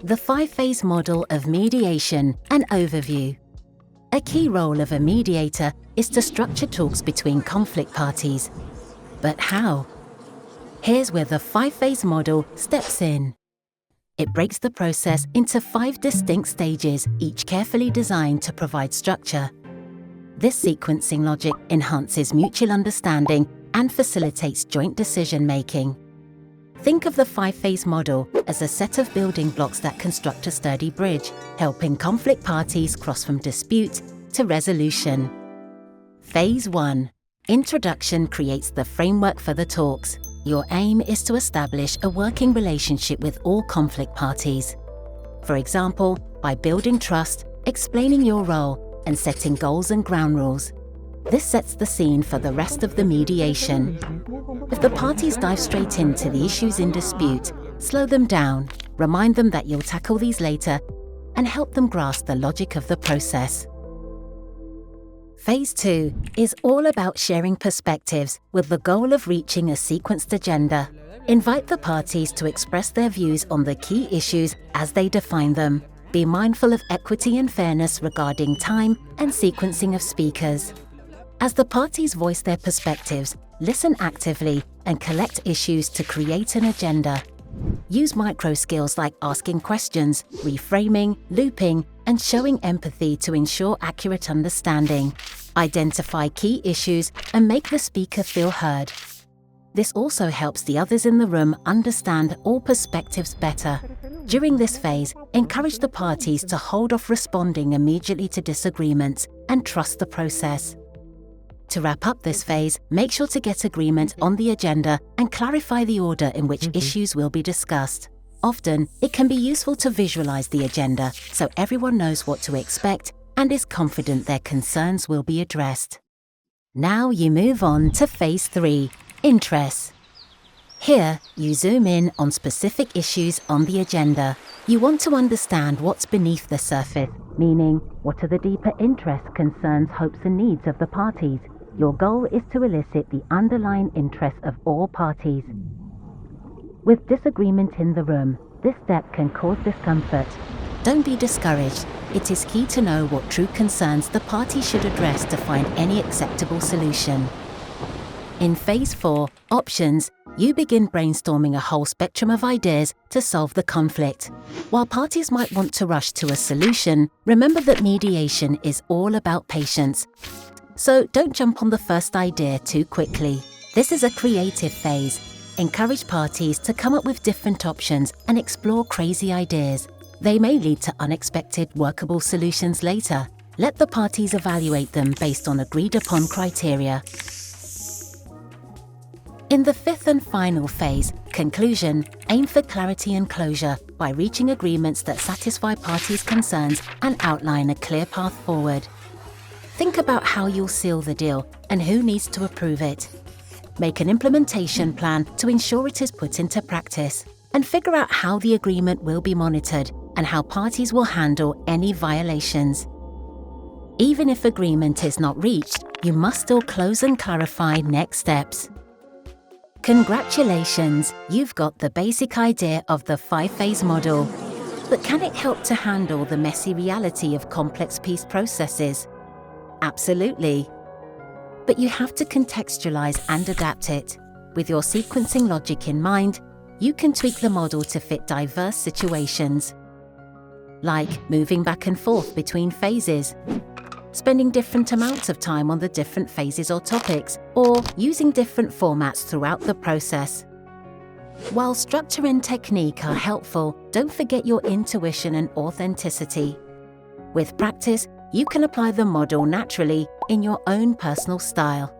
The 5-phase model of mediation, an overview. A key role of a mediator is to structure talks between conflict parties. But how? Here's where the 5-phase model steps in. It breaks the process into 5 distinct stages, each carefully designed to provide structure. This sequencing logic enhances mutual understanding and facilitates joint decision-making. Think of the 5-phase model as a set of building blocks that construct a sturdy bridge, helping conflict parties cross from dispute to resolution. Phase 1. Introduction creates the framework for the talks. Your aim is to establish a working relationship with all conflict parties. For example, by building trust, explaining your role, and setting goals and ground rules. This sets the scene for the rest of the mediation. If the parties dive straight into the issues in dispute, slow them down, remind them that you'll tackle these later, and help them grasp the logic of the process. Phase 2 is all about sharing perspectives with the goal of reaching a sequenced agenda. Invite the parties to express their views on the key issues as they define them. Be mindful of equity and fairness regarding time and sequencing of speakers. As the parties voice their perspectives, listen actively and collect issues to create an agenda. Use micro skills like asking questions, reframing, looping, and showing empathy to ensure accurate understanding. Identify key issues and make the speaker feel heard. This also helps the others in the room understand all perspectives better. During this phase, encourage the parties to hold off responding immediately to disagreements and trust the process. To wrap up this phase, make sure to get agreement on the agenda and clarify the order in which issues will be discussed. Often, it can be useful to visualize the agenda so everyone knows what to expect and is confident their concerns will be addressed. Now you move on to Phase 3, Interests. Here, you zoom in on specific issues on the agenda. You want to understand what's beneath the surface, meaning what are the deeper interests, concerns, hopes and needs of the parties. Your goal is to elicit the underlying interests of all parties. With disagreement in the room, this step can cause discomfort. Don't be discouraged. It is key to know what true concerns the party should address to find any acceptable solution. In Phase 4, Options, you begin brainstorming a whole spectrum of ideas to solve the conflict. While parties might want to rush to a solution, remember that mediation is all about patience. So don't jump on the first idea too quickly. This is a creative phase. Encourage parties to come up with different options and explore crazy ideas. They may lead to unexpected workable solutions later. Let the parties evaluate them based on agreed-upon criteria. In the 5th and final phase, Conclusion, aim for clarity and closure by reaching agreements that satisfy parties' concerns and outline a clear path forward. Think about how you'll seal the deal and who needs to approve it. Make an implementation plan to ensure it is put into practice, and figure out how the agreement will be monitored and how parties will handle any violations. Even if agreement is not reached, you must still close and clarify next steps. Congratulations, you've got the basic idea of the 5-phase model. But can it help to handle the messy reality of complex peace processes? Absolutely. But you have to contextualize and adapt it. With your sequencing logic in mind, you can tweak the model to fit diverse situations, like moving back and forth between phases, spending different amounts of time on the different phases or topics, or using different formats throughout the process. While structure and technique are helpful, don't forget your intuition and authenticity. With practice, you can apply the model naturally in your own personal style.